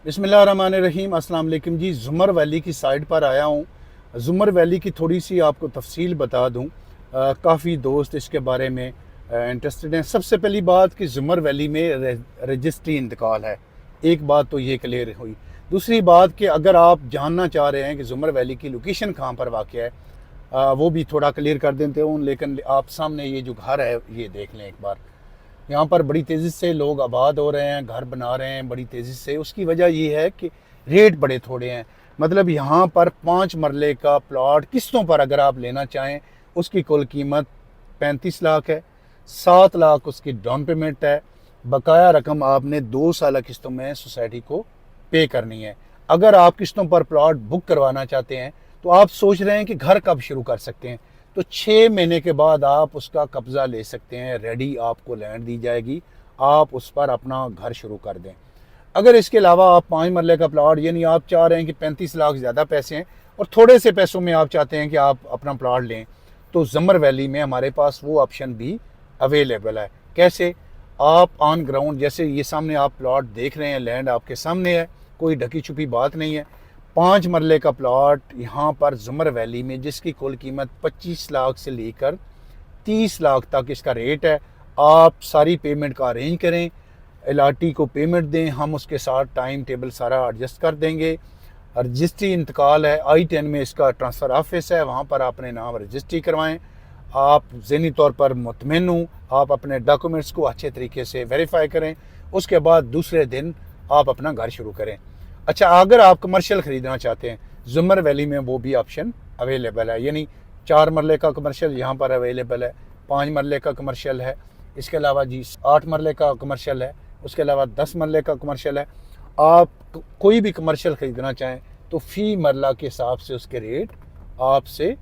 बिस्मिल्लाहिर्रहमानिर्रहीम। अस्सलाम वालेकुम जी। जुमर वैली की साइड पर आया हूँ। जुमर वैली की थोड़ी सी आपको तफसील बता दूँ। काफ़ी दोस्त इसके बारे में इंटरेस्टेड हैं। सबसे पहली बात कि जुमर वैली में रजिस्ट्री इंतकाल है। एक बात तो ये क्लियर हुई। दूसरी बात कि अगर आप जानना चाह रहे हैं कि जुमर वैली की लोकेशन कहाँ पर वाक़ है, वो भी थोड़ा क्लियर कर देते हूँ। लेकिन आप सामने ये जो घर है ये देख लें एक बार। यहाँ पर बड़ी तेज़ी से लोग आबाद हो रहे हैं, घर बना रहे हैं बड़ी तेज़ी से। उसकी वजह ये है कि रेट बड़े थोड़े हैं। मतलब यहाँ पर 5 मरले का प्लॉट किस्तों पर अगर आप लेना चाहें, उसकी कुल कीमत 35 लाख है। 7 लाख उसकी डाउन पेमेंट है। बकाया रकम आपने 2 साल किस्तों में सोसाइटी को पे करनी है। अगर आप किस्तों पर प्लॉट बुक करवाना चाहते हैं तो आप सोच रहे हैं कि घर कब शुरू कर सकते हैं, तो 6 महीने के बाद आप उसका कब्ज़ा ले सकते हैं। रेडी आपको लैंड दी जाएगी, आप उस पर अपना घर शुरू कर दें। अगर इसके अलावा आप 5 मरले का प्लॉट, यानी आप चाह रहे हैं कि 35 लाख ज़्यादा पैसे हैं और थोड़े से पैसों में आप चाहते हैं कि आप अपना प्लॉट लें, तो जुमर वैली में हमारे पास वो ऑप्शन भी अवेलेबल है। कैसे? आप ऑन ग्राउंड, जैसे ये सामने आप प्लॉट देख रहे हैं, लैंड आपके सामने है, कोई ढकी छुपी बात नहीं है। 5 मरले का प्लॉट यहाँ पर जुमर वैली में, जिसकी कुल कीमत 25 लाख से लेकर 30 लाख तक इसका रेट है। आप सारी पेमेंट का अरेंज करें, LRT को पेमेंट दें, हम उसके साथ टाइम टेबल सारा एडजस्ट कर देंगे। रजिस्ट्री इंतकाल है, I-10 में इसका ट्रांसफ़र ऑफिस है, वहाँ पर अपने नाम रजिस्ट्री करवाएं। आप ज़हनी तौर पर मुतमिन हूँ, आप अपने डॉक्यूमेंट्स को अच्छे तरीके से वेरीफाई करें। उसके बाद दूसरे दिन आप अपना घर शुरू करें। अच्छा, अगर आप कमर्शियल ख़रीदना चाहते हैं, जुमर वैली में वो भी ऑप्शन अवेलेबल है। यानी 4 मरले का कमर्शियल यहाँ पर अवेलेबल है, 5 मरले का कमर्शियल है, इसके अलावा जी 8 मरले का कमर्शियल है, उसके अलावा 10 मरले का कमर्शियल है। आप कोई भी कमर्शियल ख़रीदना चाहें तो फ़ी मरला के हिसाब से उसके रेट आपसे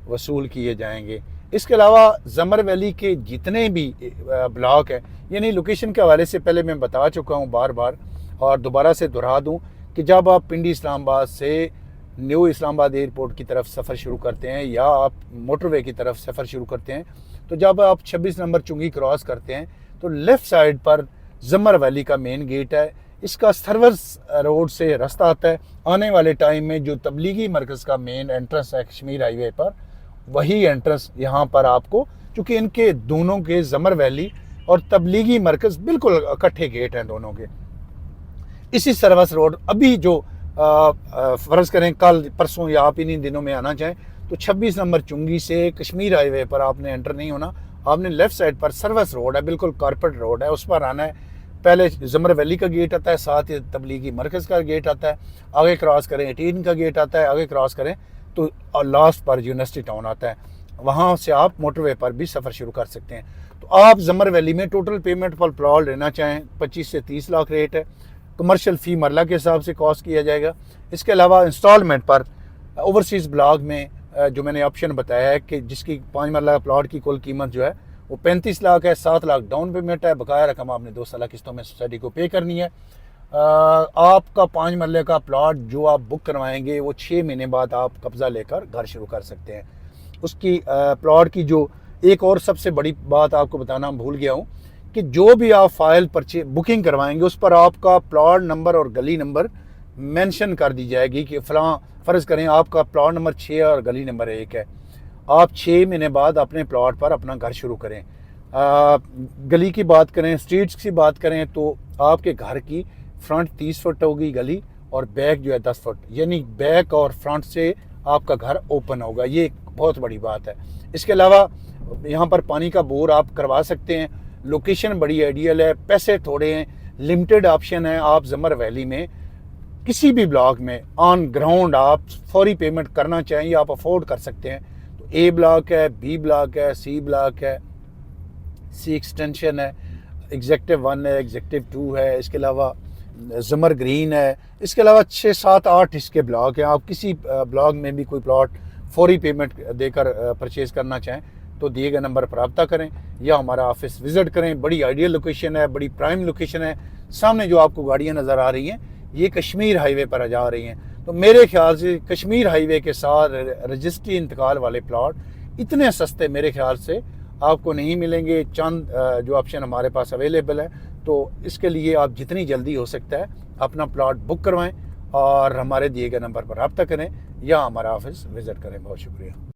वसूल किए जाएंगे। इसके अलावा जुमर वैली के जितने भी ब्लॉक हैं, यानी लोकेशन के हवाले से पहले मैं बता चुका हूँ बार बार, और दोबारा से दोहरा दूँ कि जब आप पिंडी इस्लामाबाद से न्यू इस्लामाबाद एयरपोर्ट की तरफ सफ़र शुरू करते हैं या आप मोटरवे की तरफ सफ़र शुरू करते हैं, तो जब आप 26 नंबर चुंगी क्रॉस करते हैं तो लेफ़्ट साइड पर जुमर वैली का मेन गेट है। इसका सर्विस रोड से रास्ता आता है। आने वाले टाइम में जो तबलीगी मरकज़ का मेन एंट्रेंस है कश्मीर हाईवे पर, वही एंट्रेंस यहाँ पर आपको, चूँकि इनके दोनों के जुमर वैली और तबलीगी मरकज़ बिल्कुल इकट्ठे गेट हैं दोनों के। इसी सर्विस रोड अभी जो फ़र्ज़ करें कल परसों या आप इन्हीं दिनों में आना चाहें तो 26 नंबर चुंगी से कश्मीर हाईवे पर आपने एंटर नहीं होना। आपने लेफ़्ट साइड पर सर्विस रोड है, बिल्कुल कॉर्पोरेट रोड है, उस पर आना है। पहले जुमर वैली का गेट आता है, साथ ही तबलीगी मरकज़ का गेट आता है। आगे क्रॉस करें 18 का गेट आता है, आगे क्रॉस करें तो लास्ट पर यूनिवर्सिटी टाउन आता है। वहाँ से आप मोटरवे पर भी सफ़र शुरू कर सकते हैं। तो आप जुमर वैली में टोटल पेमेंट पर प्लॉट लेना चाहें 25 से 30 लाख रेट है। कमर्शियल फ़ी मरला के हिसाब से कॉस्ट किया जाएगा। इसके अलावा इंस्टॉलमेंट पर ओवरसीज़ ब्लॉक में जो मैंने ऑप्शन बताया है कि जिसकी 5 मरला प्लॉट की कुल कीमत जो है वो 35 लाख है, 7 लाख डाउन पेमेंट है, बकाया रकम आपने 2 साल किस्तों में सोसाइटी को पे करनी है। आपका 5 मरले का प्लॉट जो आप बुक करवाएंगे वो 6 महीने बाद आप कब्ज़ा लेकर घर शुरू कर सकते हैं। उसकी प्लॉट की जो एक और सबसे बड़ी बात आपको बताना भूल गया हूँ कि जो भी आप फाइल बुकिंग करवाएंगे उस पर आपका प्लॉट नंबर और गली नंबर मेंशन कर दी जाएगी कि फ़लाँ, फ़र्ज़ करें आपका प्लॉट नंबर 6 और गली नंबर 1 है। आप 6 महीने बाद अपने प्लॉट पर अपना घर शुरू करें। गली की बात करें, स्ट्रीट्स की बात करें, तो आपके घर की फ्रंट 30 फुट होगी गली और बैक जो है 10 फुट, यानी बैक और फ्रंट से आपका घर ओपन होगा। ये एक बहुत बड़ी बात है। इसके अलावा यहाँ पर पानी का बोर आप करवा सकते हैं। लोकेशन बड़ी आइडियल है, पैसे थोड़े हैं, लिमिटेड ऑप्शन है। आप जुमर वैली में किसी भी ब्लॉक में ऑन ग्राउंड आप फौरी पेमेंट करना चाहिए, आप अफोर्ड कर सकते हैं। तो A ब्लॉक है, B ब्लॉक है, C ब्लॉक है, C एक्सटेंशन है, एग्जेक्टिव 1 है, एग्जेक्टिव 2 है, इसके अलावा जुमर ग्रीन है। इसके अलावा 6, 7, 8 इसके ब्लॉक हैं। आप किसी ब्लॉक में भी कोई प्लॉट फौरी पेमेंट देकर परचेज़ करना चाहें तो दिए गए नंबर पर रब्ता करें या हमारा ऑफिस विज़िट करें। बड़ी आइडियल लोकेशन है, बड़ी प्राइम लोकेशन है। सामने जो आपको गाड़ियाँ नज़र आ रही हैं ये कश्मीर हाईवे पर जा रही हैं। तो मेरे ख्याल से कश्मीर हाईवे के साथ रजिस्ट्री इंतकाल वाले प्लॉट इतने सस्ते मेरे ख्याल से आपको नहीं मिलेंगे। चंद जो ऑप्शन हमारे पास अवेलेबल है, तो इसके लिए आप जितनी जल्दी हो सकता है अपना प्लॉट बुक करवाएं और हमारे दिए गए नंबर पर रब्ता करें या हमारा ऑफिस विज़िट करें। बहुत शुक्रिया।